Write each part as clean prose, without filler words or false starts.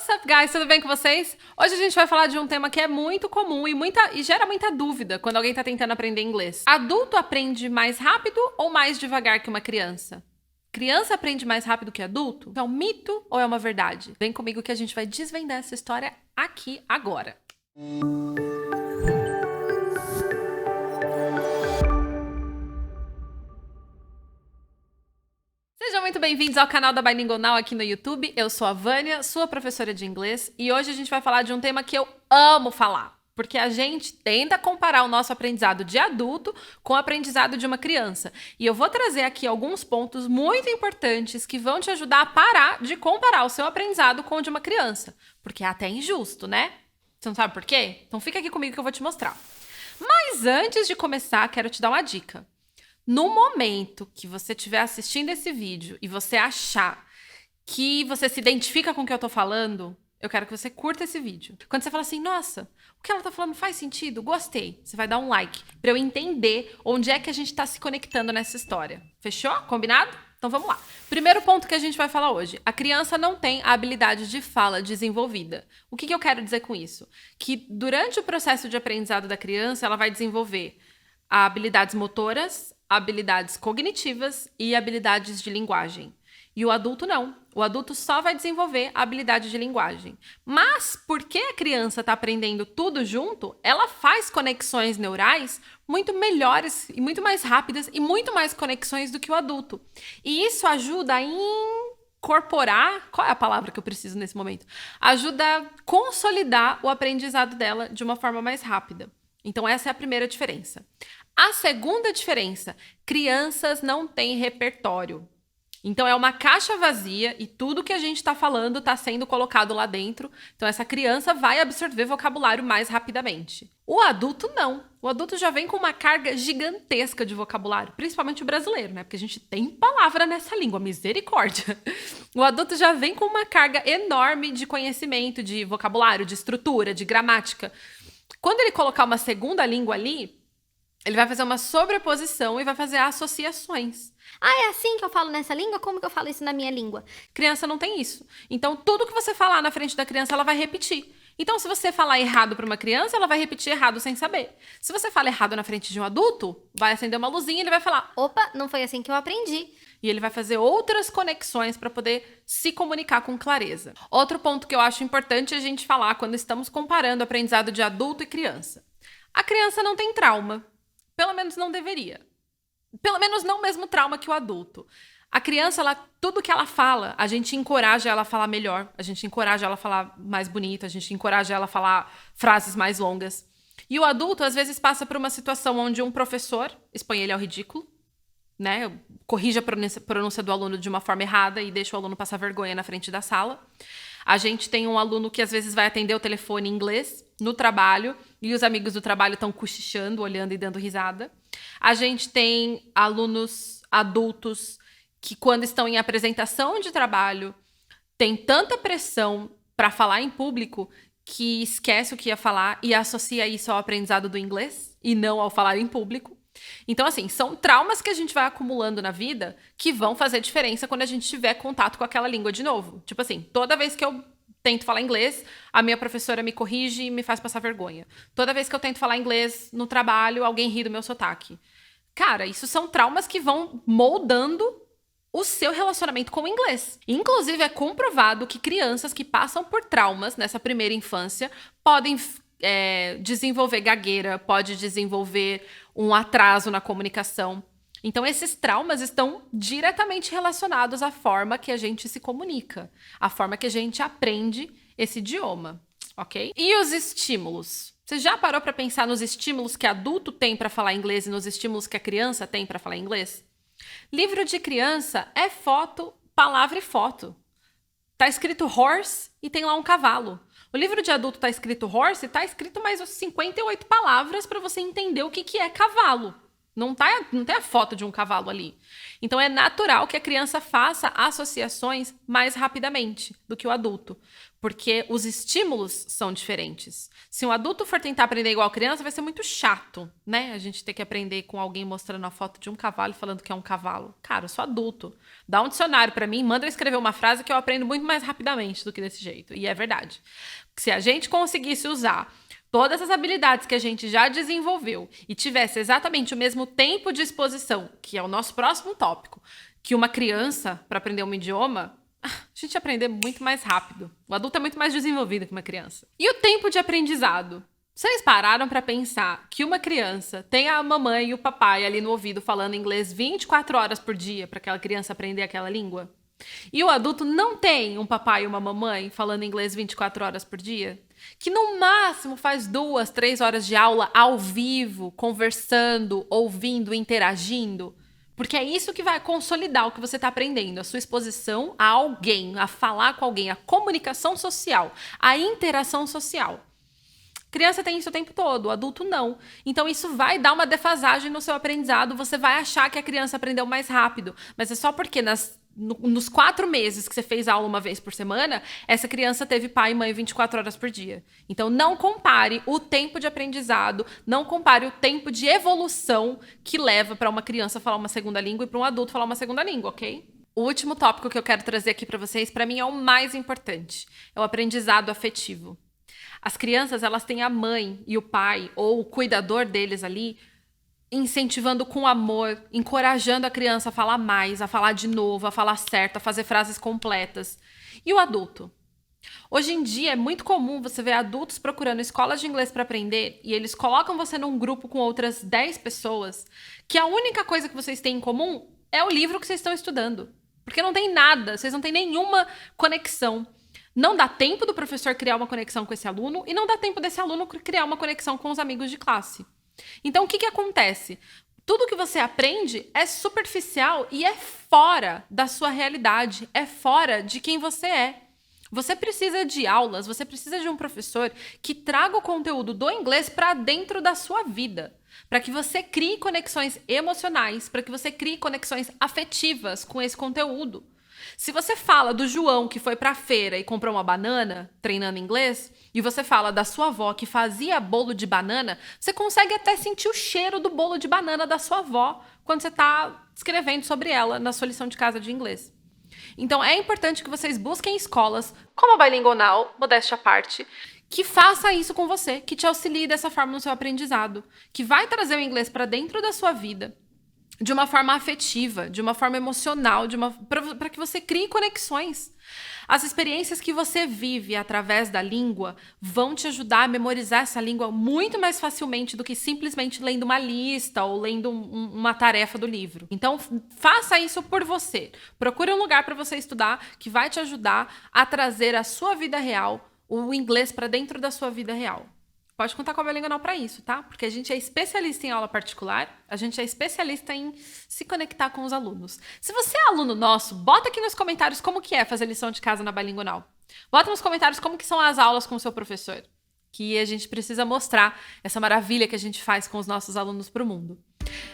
What's up, guys? Tudo bem com vocês? Hoje a gente vai falar de um tema que é muito comum e gera muita dúvida quando alguém tá tentando aprender inglês. Adulto aprende mais rápido ou mais devagar que uma criança? Criança aprende mais rápido que adulto? É um mito ou é uma verdade? Vem comigo que a gente vai desvendar essa história aqui agora. Sejam muito bem-vindos ao canal da Bilingual Now aqui no YouTube. Eu sou a Vânia, sua professora de inglês, e hoje a gente vai falar de um tema que eu amo falar, porque a gente tenta comparar o nosso aprendizado de adulto com o aprendizado de uma criança. E eu vou trazer aqui alguns pontos muito importantes que vão te ajudar a parar de comparar o seu aprendizado com o de uma criança, porque é até injusto, né? Você não sabe por quê? Então fica aqui comigo que eu vou te mostrar. Mas antes de começar, quero te dar uma dica. No momento que você estiver assistindo esse vídeo e você achar que você se identifica com o que eu tô falando, eu quero que você curta esse vídeo. Quando você fala assim, nossa, o que ela tá falando faz sentido, gostei, você vai dar um like pra eu entender onde é que a gente tá se conectando nessa história. Fechou? Combinado? Então vamos lá. Primeiro ponto que a gente vai falar hoje. A criança não tem a habilidade de fala desenvolvida. O que eu quero dizer com isso? Que durante o processo de aprendizado da criança, ela vai desenvolver habilidades motoras, habilidades cognitivas e habilidades de linguagem. E o adulto não. O adulto só vai desenvolver a habilidade de linguagem. Mas, porque a criança está aprendendo tudo junto, ela faz conexões neurais muito melhores e muito mais rápidas e muito mais conexões do que o adulto. E isso ajuda a incorporar... Qual é a palavra que eu preciso nesse momento? Ajuda a consolidar o aprendizado dela de uma forma mais rápida. Então, essa é a primeira diferença. A segunda diferença, crianças não têm repertório. Então, é uma caixa vazia e tudo que a gente está falando está sendo colocado lá dentro. Então, essa criança vai absorver vocabulário mais rapidamente. O adulto, não. O adulto já vem com uma carga gigantesca de vocabulário, principalmente o brasileiro, né? Porque a gente tem palavra nessa língua, misericórdia. O adulto já vem com uma carga enorme de conhecimento, de vocabulário, de estrutura, de gramática. Quando ele colocar uma segunda língua ali, ele vai fazer uma sobreposição e vai fazer associações. Ah, é assim que eu falo nessa língua? Como que eu falo isso na minha língua? Criança não tem isso. Então, tudo que você falar na frente da criança, ela vai repetir. Então, se você falar errado para uma criança, ela vai repetir errado sem saber. Se você fala errado na frente de um adulto, vai acender uma luzinha e ele vai falar... Opa, não foi assim que eu aprendi. E ele vai fazer outras conexões para poder se comunicar com clareza. Outro ponto que eu acho importante a gente falar quando estamos comparando o aprendizado de adulto e criança. A criança não tem trauma. Pelo menos não deveria. Pelo menos não o mesmo trauma que o adulto. A criança, tudo que ela fala, a gente encoraja ela a falar melhor, a gente encoraja ela a falar mais bonito, a gente encoraja ela a falar frases mais longas. E o adulto, às vezes, passa por uma situação onde um professor expõe ele ao ridículo, né? Corrige a pronúncia do aluno de uma forma errada e deixa o aluno passar vergonha na frente da sala. A gente tem um aluno que às vezes vai atender o telefone em inglês no trabalho e os amigos do trabalho estão cochichando, olhando e dando risada. A gente tem alunos adultos que, quando estão em apresentação de trabalho, tem tanta pressão para falar em público que esquece o que ia falar e associa isso ao aprendizado do inglês e não ao falar em público. Então, assim, são traumas que a gente vai acumulando na vida que vão fazer diferença quando a gente tiver contato com aquela língua de novo. Tipo assim, toda vez que eu tento falar inglês, a minha professora me corrige e me faz passar vergonha. Toda vez que eu tento falar inglês no trabalho, alguém ri do meu sotaque. Cara, isso são traumas que vão moldando o seu relacionamento com o inglês. Inclusive, é comprovado que crianças que passam por traumas nessa primeira infância podem desenvolver gagueira, pode desenvolver um atraso na comunicação. Então, esses traumas estão diretamente relacionados à forma que a gente se comunica, à forma que a gente aprende esse idioma, ok? E os estímulos? Você já parou para pensar nos estímulos que adulto tem para falar inglês e nos estímulos que a criança tem para falar inglês? Livro de criança é foto, palavra e foto. Tá escrito horse e tem lá um cavalo. O livro de adulto tá escrito horse e tá escrito mais 58 palavras para você entender o que é cavalo. Não tem a foto de um cavalo ali. Então é natural que a criança faça associações mais rapidamente do que o adulto, porque os estímulos são diferentes. Se um adulto for tentar aprender igual a criança, vai ser muito chato, né? A gente ter que aprender com alguém mostrando a foto de um cavalo e falando que é um cavalo. Cara, eu sou adulto. Dá um dicionário pra mim, manda eu escrever uma frase que eu aprendo muito mais rapidamente do que desse jeito. E é verdade. Se a gente conseguisse usar todas as habilidades que a gente já desenvolveu e tivesse exatamente o mesmo tempo de exposição, que é o nosso próximo tópico, que uma criança para aprender um idioma, a gente ia aprender muito mais rápido. O adulto é muito mais desenvolvido que uma criança. E o tempo de aprendizado? Vocês pararam para pensar que uma criança tem a mamãe e o papai ali no ouvido falando inglês 24 horas por dia para aquela criança aprender aquela língua? E o adulto não tem um papai e uma mamãe falando inglês 24 horas por dia? Que no máximo faz 2, 3 horas de aula ao vivo, conversando, ouvindo, interagindo? Porque é isso que vai consolidar o que você está aprendendo, a sua exposição a alguém, a falar com alguém, a comunicação social, a interação social. Criança tem isso o tempo todo, o adulto não. Então isso vai dar uma defasagem no seu aprendizado, você vai achar que a criança aprendeu mais rápido, mas é só porque nos 4 meses que você fez aula uma vez por semana, essa criança teve pai e mãe 24 horas por dia. Então não compare o tempo de aprendizado, não compare o tempo de evolução que leva para uma criança falar uma segunda língua e para um adulto falar uma segunda língua, ok? O último tópico que eu quero trazer aqui para vocês, para mim é o mais importante, é o aprendizado afetivo. As crianças, elas têm a mãe e o pai, ou o cuidador deles ali, incentivando com amor, encorajando a criança a falar mais, a falar de novo, a falar certo, a fazer frases completas. E o adulto? Hoje em dia é muito comum você ver adultos procurando escolas de inglês para aprender e eles colocam você num grupo com outras 10 pessoas que a única coisa que vocês têm em comum é o livro que vocês estão estudando. Porque não tem nada, vocês não têm nenhuma conexão. Não dá tempo do professor criar uma conexão com esse aluno e não dá tempo desse aluno criar uma conexão com os amigos de classe. Então, o que acontece? Tudo que você aprende é superficial e é fora da sua realidade, é fora de quem você é. Você precisa de aulas, você precisa de um professor que traga o conteúdo do inglês para dentro da sua vida, para que você crie conexões emocionais, para que você crie conexões afetivas com esse conteúdo. Se você fala do João que foi pra feira e comprou uma banana, treinando inglês, e você fala da sua avó que fazia bolo de banana, você consegue até sentir o cheiro do bolo de banana da sua avó quando você tá escrevendo sobre ela na sua lição de casa de inglês. Então é importante que vocês busquem escolas como a Bilingual Now, modéstia à parte, que faça isso com você, que te auxilie dessa forma no seu aprendizado, que vai trazer o inglês pra dentro da sua vida, de uma forma afetiva, de uma forma emocional, para que você crie conexões. As experiências que você vive através da língua vão te ajudar a memorizar essa língua muito mais facilmente do que simplesmente lendo uma lista ou lendo uma tarefa do livro. Então, faça isso por você. Procure um lugar para você estudar que vai te ajudar a trazer a sua vida real, o inglês para dentro da sua vida real. Pode contar com a Bilingual Now para isso, tá? Porque a gente é especialista em aula particular, a gente é especialista em se conectar com os alunos. Se você é aluno nosso, bota aqui nos comentários como que é fazer lição de casa na Bilingual Now. Bota nos comentários como que são as aulas com o seu professor, que a gente precisa mostrar essa maravilha que a gente faz com os nossos alunos para o mundo.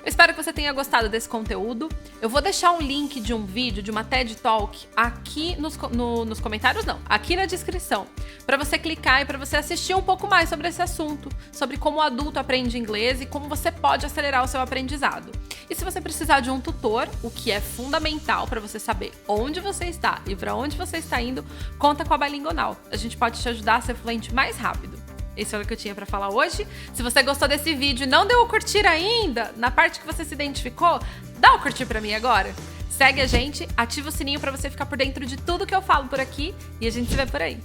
Eu espero que você tenha gostado desse conteúdo. Eu vou deixar um link de um vídeo, de uma TED Talk, aqui nos comentários, não, aqui na descrição, para você clicar e para você assistir um pouco mais sobre esse assunto, sobre como o adulto aprende inglês e como você pode acelerar o seu aprendizado. E se você precisar de um tutor, o que é fundamental para você saber onde você está e para onde você está indo, conta com a Bilingual Now. A gente pode te ajudar a ser fluente mais rápido. Esse era o que eu tinha pra falar hoje. Se você gostou desse vídeo e não deu o curtir ainda, na parte que você se identificou, dá o curtir pra mim agora. Segue a gente, ativa o sininho pra você ficar por dentro de tudo que eu falo por aqui e a gente se vê por aí.